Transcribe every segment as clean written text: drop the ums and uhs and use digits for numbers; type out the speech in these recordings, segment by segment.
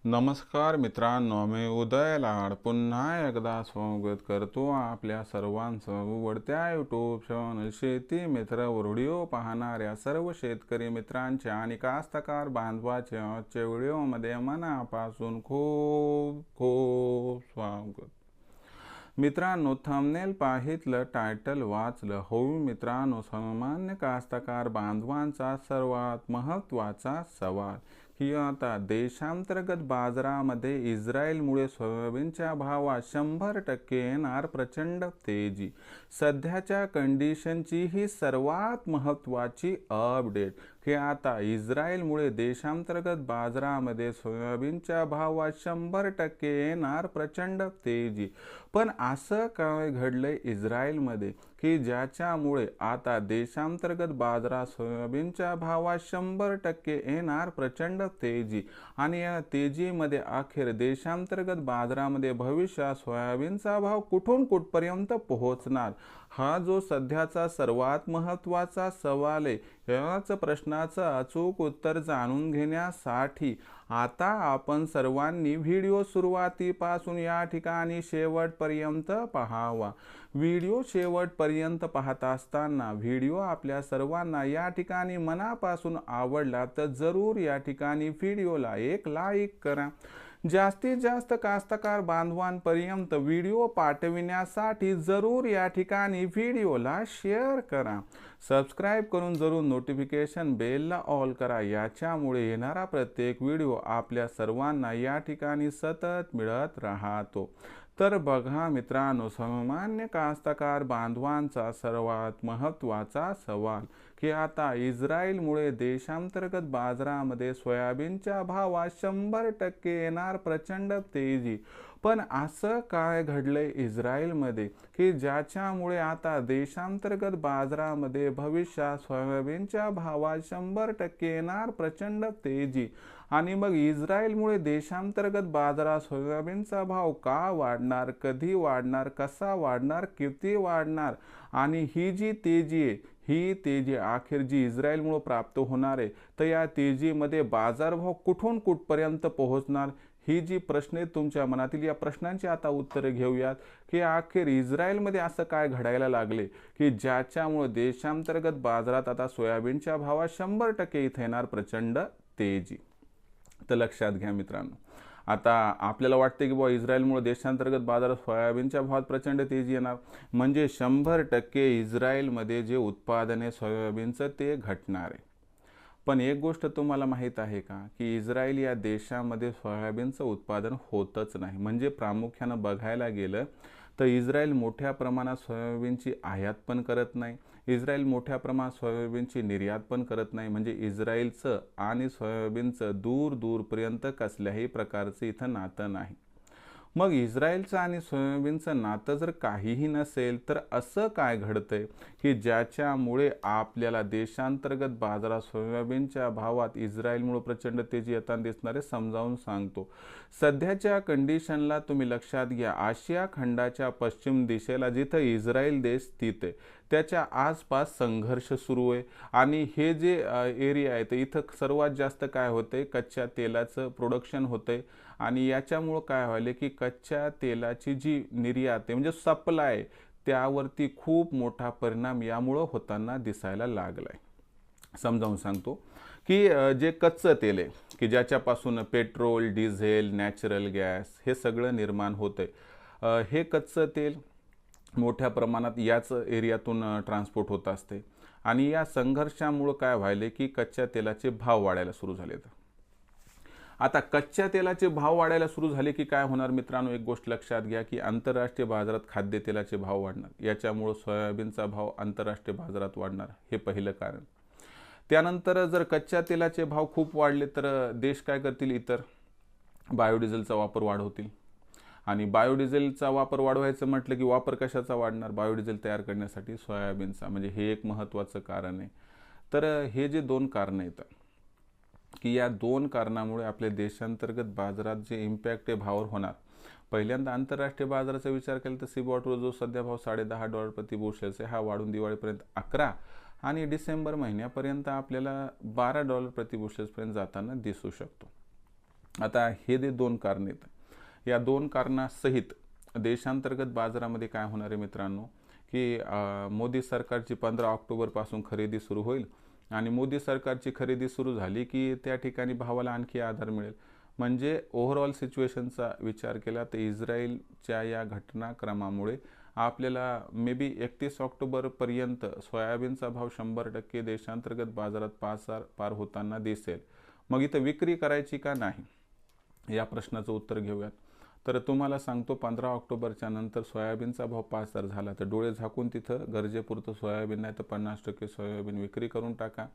नमस्कार मित्रांनो, मी उदय लाड पुन्हा एकदा स्वागत करतो आपल्या सर्वांचं उघडत्या यूट्यूब चॅनल शेती मित्र व्हिडिओ पाहणाऱ्या सर्व शेतकरी मित्रांच्या आणि कास्तकार बांधवाच्या आजच्या व्हिडिओमध्ये मनापासून खूप खूप स्वागत। मित्रांनो, थंबनेल पाहितलं, टायटल वाचलं, हो मित्रांनो, सामान्य कास्तकार बांधवांचा सर्वात महत्त्वाचा सवाल की आता देशांतर्गत बाजारामध्ये इस्रायलमुळे सोयाबीनच्या भावात 100% येणार प्रचंड तेजी। सध्याच्या कंडिशनची ही सर्वात महत्त्वाची अपडेट की आता इस्रायलमुळे देशांतर्गत बाजारामध्ये सोयाबीनच्या भावात 100% येणार प्रचंड तेजी। पण असं काय घडलंय इस्रायलमध्ये की ज्याच्यामुळे आता देशांतर्गत बाजारात सोयाबीनच्या भावात 100% येणार प्रचंड तेजी आणि या तेजीमध्ये अखेर देशांतर्गत बाजारामध्ये भविष्यात सोयाबीनचा भाव कुठून कुठपर्यंत पोहोचणार, हा जो सध्याचा सर्वात महत्त्वाचा सवाल आहे। याच प्रश्नाचं अचूक उत्तर जाणून घेण्यासाठी आता आपण सर्वांनी व्हिडिओ सुरुवातीपासून या ठिकाणी शेवटपर्यंत पाहावा। व्हिडिओ शेवटपर्यंत पाहत असताना व्हिडिओ आपल्या सर्वांना या ठिकाणी मनापासून आवडला तर जरूर या ठिकाणी व्हिडिओला एक लाईक करा। जास्तीत जास्त कास्तकार बांधवांपर्यंत व्हिडिओ पाठविण्यासाठी जरूर या ठिकाणी व्हिडिओला शेअर करा। सबस्क्राइब करून जरूर नोटिफिकेशन बेलला ऑल करा, याच्यामुळे येणारा प्रत्येक व्हिडिओ आपल्या सर्वांना या ठिकाणी सतत मिळत राहतो। तर बघा मित्रांनो, सामान्य कास्तकार बांधवांचा सर्वात महत्त्वाचा सवाल की आता इस्रायलमुळे देशांतर्गत बाजारामध्ये सोयाबीनच्या भावात 100% येणार प्रचंड तेजी। पण असं काय घडलंय इस्रायलमध्ये की ज्याच्यामुळे आता देशांतर्गत बाजारामध्ये भविष्यात सोयाबीनच्या भावात 100% येणार प्रचंड तेजी। आणि मग इस्रायलमुळे देशांतर्गत बाजारात सोयाबीनचा भाव का वाढणार, कधी वाढणार, कसा वाढणार, किती वाढणार आणि ही जी तेजी आहे, ही तेजी अखेर जी इस्रायलमुळे प्राप्त होणार आहे, तर या तेजीमध्ये बाजारभाव कुठून कुठपर्यंत पोहोचणार, ही जी प्रश्न आहेत तुमच्या मनातील, या प्रश्नांची आता उत्तरे घेऊयात की अखेर इस्रायलमध्ये असं काय घडायला लागले की ज्याच्यामुळे देशांतर्गत बाजारात आता सोयाबीनच्या भावात 100% इथे येणार प्रचंड तेजी। तर लक्षात घ्या मित्रांनो, आता आपल्याला वाटते की बुवा इस्रायलमुळे देशांतर्गत बाजारात सोयाबीनच्या भावात प्रचंड तेजी येणार, म्हणजे 100% इस्रायलमध्ये जे उत्पादन आहे सोयाबीनचं ते घटणार आहे। पण एक गोष्ट तुम्हाला माहीत आहे का की इस्रायल या देशामध्ये सोयाबीनचं उत्पादन होतच नाही। म्हणजे प्रामुख्याने बघायला गेलं तर इस्रायल मोठ्या प्रमाणात सोयाबीनची आयात पण करत नाही, इस्रायल मोठ्या प्रमाणात सोयाबीनची निर्यात पण करत नाही। म्हणजे इस्रायलचं आणि सोयाबीनचं दूर दूरपर्यंत कसल्याही प्रकारचं इथं नातं नाही। मग इस्रायलचं आणि सोयाबीनचं नातं जर काहीही नसेल तर असं काय घडतंय की ज्याच्यामुळे आपल्याला देशांतर्गत बाजारात सोयाबीनच्या भावात इस्रायलमुळे प्रचंड तेजी येताना दिसणारे समजावून सांगतो। सध्याच्या कंडिशनला तुम्ही लक्षात घ्या, आशिया खंडाच्या पश्चिम दिशेला जिथं इस्रायल देश स्थित आहे त्याच्या आसपास संघर्ष सुरू आहे आणि हे जे एरिया आहे तर इथं सर्वात जास्त काय होतंय, कच्च्या तेलाचं प्रोडक्शन होतंय आणि याच्यामुळं काय व्हायले की कच्च्या तेलाची जी निर्यात आहे म्हणजे सप्लाय, त्यावरती खूप मोठा परिणाम यामुळं होताना दिसायला लागलाय। समजावून सांगतो की जे कच्चं तेल आहे की ज्याच्यापासून पेट्रोल, डिझेल, नॅचरल गॅस हे सगळं निर्माण होतंय, हे कच्चं तेल मोठ्या प्रमाणात याच एरियातून ट्रान्सपोर्ट होत असते आणि या संघर्षामुळे काय व्हायले की कच्च्या तेलाचे भाव वाढायला सुरू झालेत। आता कच्च्या तेलाचे भाव वाढायला सुरू झाले की काय होणार मित्रांनो, एक गोष्ट लक्षात घ्या की आंतरराष्ट्रीय बाजारात खाद्यतेलाचे भाव वाढणार, याच्यामुळे सोयाबीनचा भाव आंतरराष्ट्रीय बाजारात वाढणार, हे पहिलं कारण। त्यानंतर जर कच्च्या तेलाचे भाव खूप वाढले तर देश काय करतील, इतर बायोडिझेलचा वापर वाढवतील आणि बायोडिझेलचा वापर वाढवायचं म्हटलं की वापर कशाचा वाढणार, बायोडिझेल तयार करण्यासाठी सोयाबीनचा, म्हणजे हे एक महत्त्वाचं कारण आहे। तर हे जे दोन कारण आहेत की या दोन कारणामुळे आपल्या देशांतर्गत बाजारात जे इम्पॅक्ट आहे भावावर होणार। पहिल्यांदा आंतरराष्ट्रीय बाजाराचा विचार केला तर सीबॉटवर जो सध्या भाव $10.5 प्रति बुशेल्स आहे, हा वाढून दिवाळीपर्यंत 11 आणि डिसेंबर महिन्यापर्यंत आपल्याला $12 प्रति बुशेल्सपर्यंत जाताना दिसू शकतो। आता हे जे दोन कारण आहेत, या दोन कारणासहित देशांतर्गत बाजारामध्ये काय होणार आहे मित्रांनो, की मोदी सरकारची 15 ऑक्टोबरपासून खरेदी सुरू होईल आणि मोदी सरकारची खरेदी सुरू झाली की त्या ठिकाणी भावाला आणखी आधार मिळेल. म्हणजे ओव्हरऑल सिच्युएशनचा विचार केला तर इस्रायलच्या या घटनाक्रमामुळे आपल्याला मे बी 31 ऑक्टोबरपर्यंत सोयाबीनचा भाव 100% देशांतर्गत बाजारात पार होताना दिसेल. मग इथं विक्री करायची का नाही, या प्रश्नाचं उत्तर घेऊयात. तर तुम्हाला सांगतो 15 ऑक्टोबरच्या नंतर सोयाबीनचा भाव 5,000 झाला तर डोळे झाकून तिथं गरजेपुरतं सोयाबीन नाही तर 50% सोयाबीन विक्री करून टाका.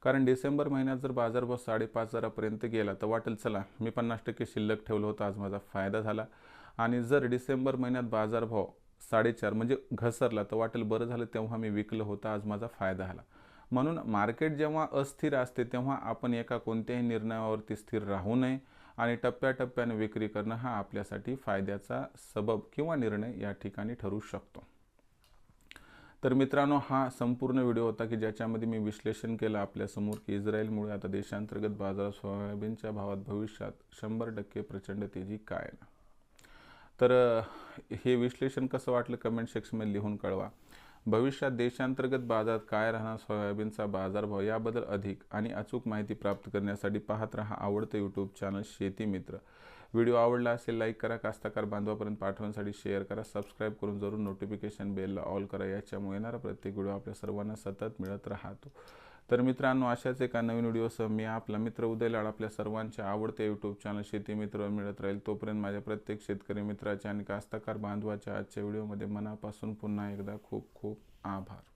कारण डिसेंबर महिन्यात जर बाजारभाव 5,500पर्यंत गेला तर वाटेल चला मी 50% शिल्लक ठेवलं होतं, आज माझा फायदा झाला. आणि जर डिसेंबर महिन्यात बाजारभाव 4.5 म्हणजे घसरला तर वाटेल बरं झालं तेव्हा मी विकलं होतं, आज माझा फायदा झाला. म्हणून मार्केट जेव्हा अस्थिर असते तेव्हा आपण एका कोणत्याही निर्णयावरती स्थिर राहू नये आणि टप्प्याटप्प्याने विक्री करणं हा आपल्यासाठी फायद्याचा सबब किंवा निर्णय या ठिकाणी ठरू शकतो. तर मित्रांनो, हा संपूर्ण व्हिडिओ होता की ज्याच्यामध्ये मी विश्लेषण केलं आपल्यासमोर की इस्रायलमुळे आता देशांतर्गत बाजारात सोयाबीनच्या भावात भविष्यात 100% प्रचंड तेजी काय ना. तर हे विश्लेषण कसं वाटलं कमेंट सेक्शनमध्ये लिहून कळवा. भविष्यात देशांतर्गत बाजारात काय राहणार सोयाबीनचा बाजारभाव याबद्दल अधिक आणि अचूक माहिती प्राप्त करण्यासाठी पाहत रहा आवडतं यूट्यूब चॅनल शेती मित्र. व्हिडिओ आवडला असेल लाईक करा, कास्तकार बांधवापर्यंत पाठवण्यासाठी शेअर करा, सबस्क्राईब करून जरूर नोटिफिकेशन बेलला ऑल करा. याच्यामुळे येणारा प्रत्येक व्हिडिओ आपल्या सर्वांना सतत मिळत राहतो. तर मित्रांनो, अशाच एका नवीन व्हिडिओसह मी आपला मित्र उदय लाड आपल्या सर्वांच्या आवडते यूट्यूब चॅनल शेती मित्र मिळत राहील. तोपर्यंत माझ्या प्रत्येक शेतकरी मित्राच्या आणि कास्तकार बांधवाच्या आजच्या व्हिडिओमध्ये मनापासून पुन्हा एकदा खूप खूप आभार.